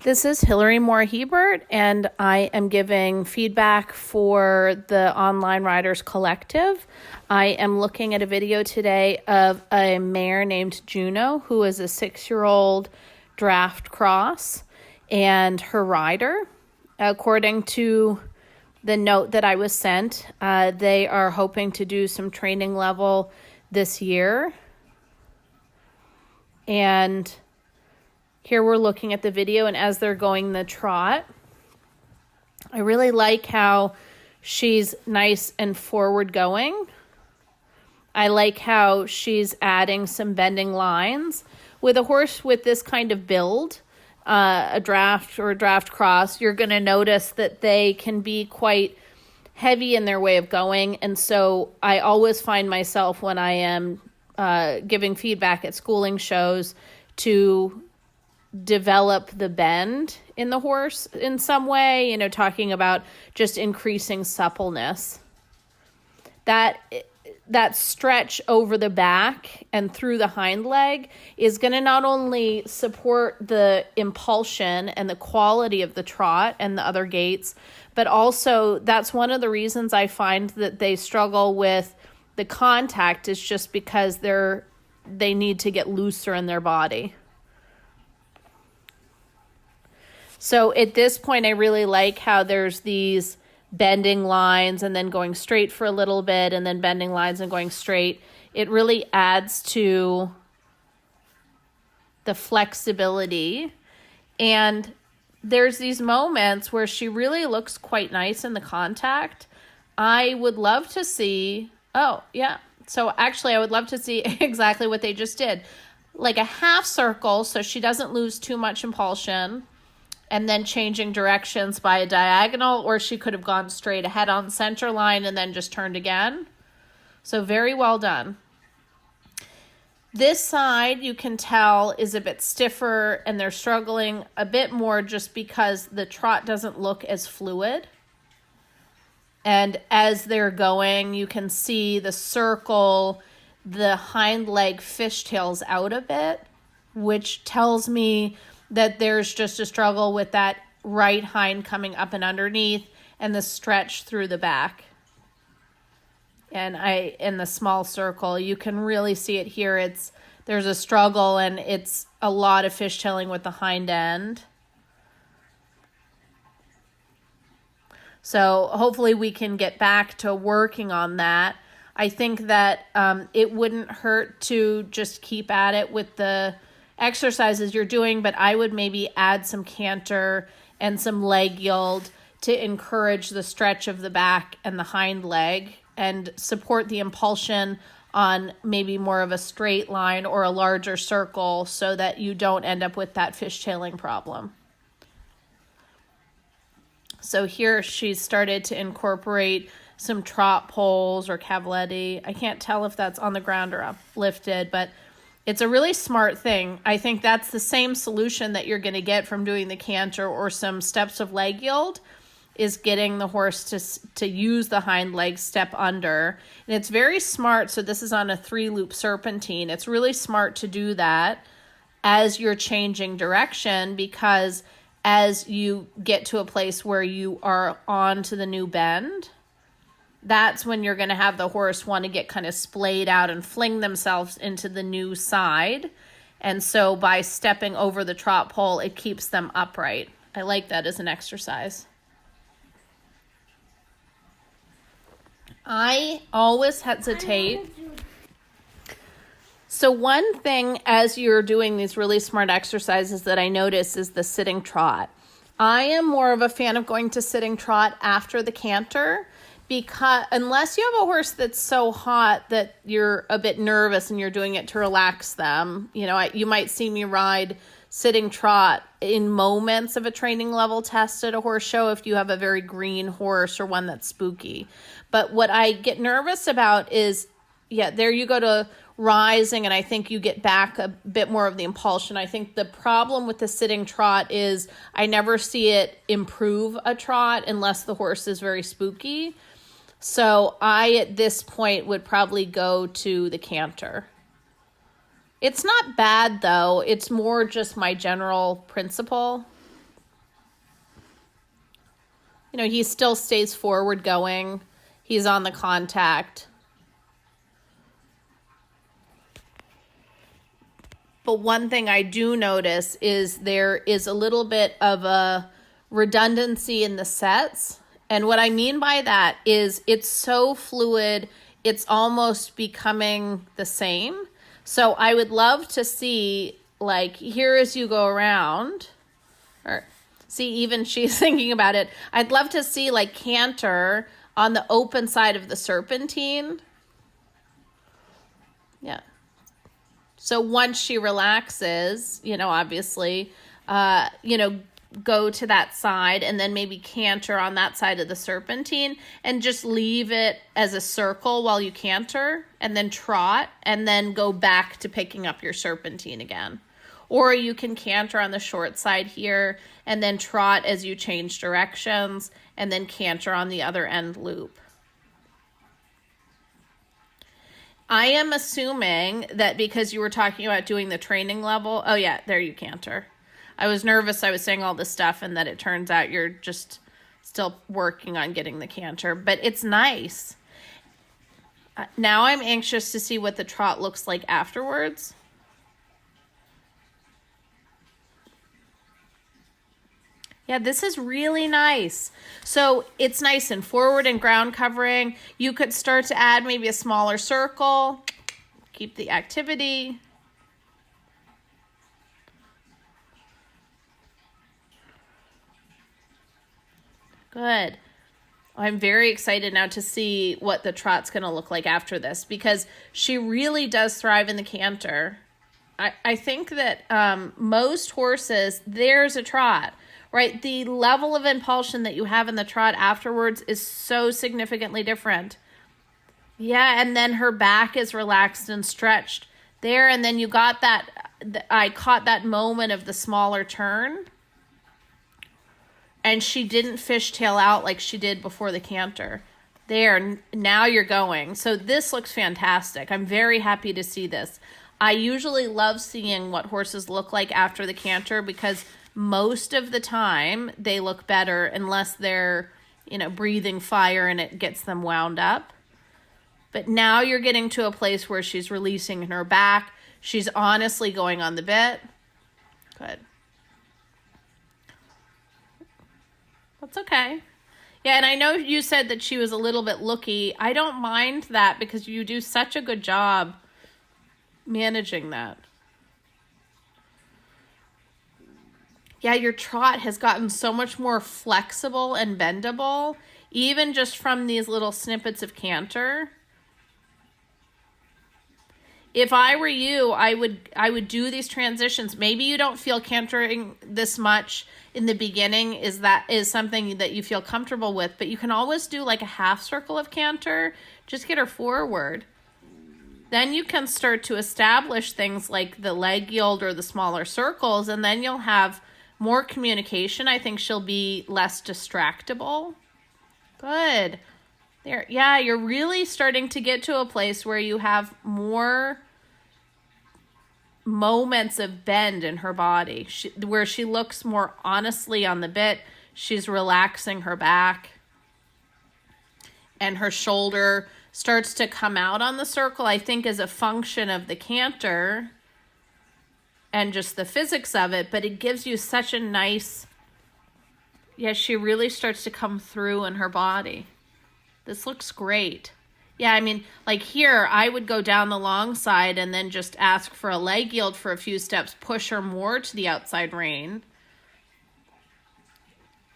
This is Hilary Moore Hebert, and I am giving feedback for the Online Riders Collective. I am looking at a video today of a mare named Juno, who is a 6-year-old draft cross, and her rider. According to the note that I was sent, they are hoping to do some training level this year. And here we're looking at the video, and as they're going the trot, I really like how she's nice and forward going. I like how she's adding some bending lines. With a horse with this kind of build, a draft or a draft cross, you're going to notice that they can be quite heavy in their way of going. And so I always find myself, when I am giving feedback at schooling shows, to develop the bend in the horse in some way, talking about just increasing suppleness. That stretch over the back and through the hind leg is going to not only support the impulsion and the quality of the trot and the other gaits, but also that's one of the reasons I find that they struggle with the contact, is just because they need to get looser in their body. So at this point, I really like how there's these bending lines and then going straight for a little bit and then bending lines and going straight. It really adds to the flexibility. And there's these moments where she really looks quite nice in the contact. I would love to see, so actually I would love to see exactly what they just did. Like a half circle so she doesn't lose too much impulsion, and then changing directions by a diagonal, or she could have gone straight ahead on center line and then just turned again. So very well done. This side, you can tell, is a bit stiffer, and they're struggling a bit more just because the trot doesn't look as fluid. And as they're going, you can see the circle, the hind leg fishtails out a bit, which tells me that there's just a struggle with that right hind coming up and underneath and the stretch through the back. And in the small circle, you can really see it here. There's a struggle, and it's a lot of fishtailing with the hind end. So hopefully we can get back to working on that. I think that it wouldn't hurt to just keep at it with the exercises you're doing, but I would maybe add some canter and some leg yield to encourage the stretch of the back and the hind leg and support the impulsion on maybe more of a straight line or a larger circle, so that you don't end up with that fishtailing problem. So here she's started to incorporate some trot poles or cavaletti. I can't tell if that's on the ground or uplifted, but it's a really smart thing. I think that's the same solution that you're going to get from doing the canter or some steps of leg yield, is getting the horse to use the hind leg step under. And it's very smart. So this is on a 3-loop serpentine. It's really smart to do that as you're changing direction, because as you get to a place where you are on to the new bend, that's when you're going to have the horse want to get kind of splayed out and fling themselves into the new side. And so by stepping over the trot pole, it keeps them upright. I like that as an exercise. I always hesitate. So one thing as you're doing these really smart exercises that I notice is the sitting trot. I am more of a fan of going to sitting trot after the canter, because unless you have a horse that's so hot that you're a bit nervous and you're doing it to relax them, you might see me ride sitting trot in moments of a training level test at a horse show if you have a very green horse or one that's spooky. But what I get nervous about is, there you go to rising, and I think you get back a bit more of the impulsion. I think the problem with the sitting trot is I never see it improve a trot unless the horse is very spooky. So I, at this point, would probably go to the canter. It's not bad, though. It's more just my general principle. You know, he still stays forward going. He's on the contact. But one thing I do notice is there is a little bit of a redundancy in the sets. And what I mean by that is it's so fluid, it's almost becoming the same. So I would love to see, like, here as you go around, or see, even she's thinking about it. I'd love to see, like, canter on the open side of the serpentine. Yeah. So once she relaxes, you know, obviously, you know, go to that side and then maybe canter on that side of the serpentine and just leave it as a circle while you canter and then trot and then go back to picking up your serpentine again. Or you can canter on the short side here and then trot as you change directions and then canter on the other end loop. I am assuming that because you were talking about doing the training level, oh yeah, there you canter. I was nervous I was saying all this stuff and that it turns out you're just still working on getting the canter, but it's nice. Now I'm anxious to see what the trot looks like afterwards. Yeah, this is really nice. So it's nice and forward and ground covering. You could start to add maybe a smaller circle. Keep the activity. Good. I'm very excited now to see what the trot's going to look like after this because she really does thrive in the canter. I think that most horses, there's a trot. Right, the level of impulsion that you have in the trot afterwards is so significantly different. Yeah, and then her back is relaxed and stretched there, and then you got that, I caught that moment of the smaller turn, and she didn't fishtail out like she did before the canter. There, now you're going. So this looks fantastic. I'm very happy to see this. I usually love seeing what horses look like after the canter because most of the time they look better unless they're, you know, breathing fire and it gets them wound up. But now you're getting to a place where she's releasing her back. She's honestly going on the bit. Good. That's okay. Yeah, and I know you said that she was a little bit looky. I don't mind that because you do such a good job managing that. Yeah, your trot has gotten so much more flexible and bendable, even just from these little snippets of canter. If I were you, I would do these transitions. Maybe you don't feel cantering this much in the beginning, is something that you feel comfortable with, but you can always do like a half circle of canter. Just get her forward. Then you can start to establish things like the leg yield or the smaller circles, and then you'll have more communication. I think she'll be less distractible. Good. There. Yeah, you're really starting to get to a place where you have more moments of bend in her body, where she looks more honestly on the bit. She's relaxing her back. And her shoulder starts to come out on the circle, I think, as a function of the canter and just the physics of it, but it gives you such a nice, yeah, she really starts to come through in her body. This looks great. Yeah, I mean, like here, I would go down the long side and then just ask for a leg yield for a few steps, push her more to the outside rein.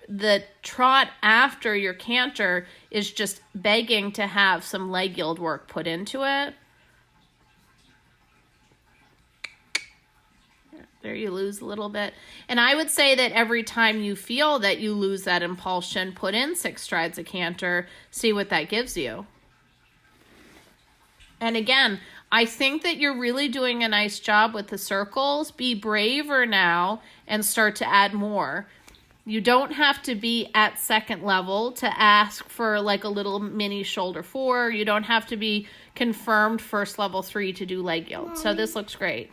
The trot after your canter is just begging to have some leg yield work put into it. There you lose a little bit. And I would say that every time you feel that you lose that impulsion, put in 6 strides of canter, see what that gives you. And again, I think that you're really doing a nice job with the circles. Be braver now and start to add more. You don't have to be at second level to ask for like a little mini shoulder 4. You don't have to be confirmed first level 3 to do leg yield. So this looks great.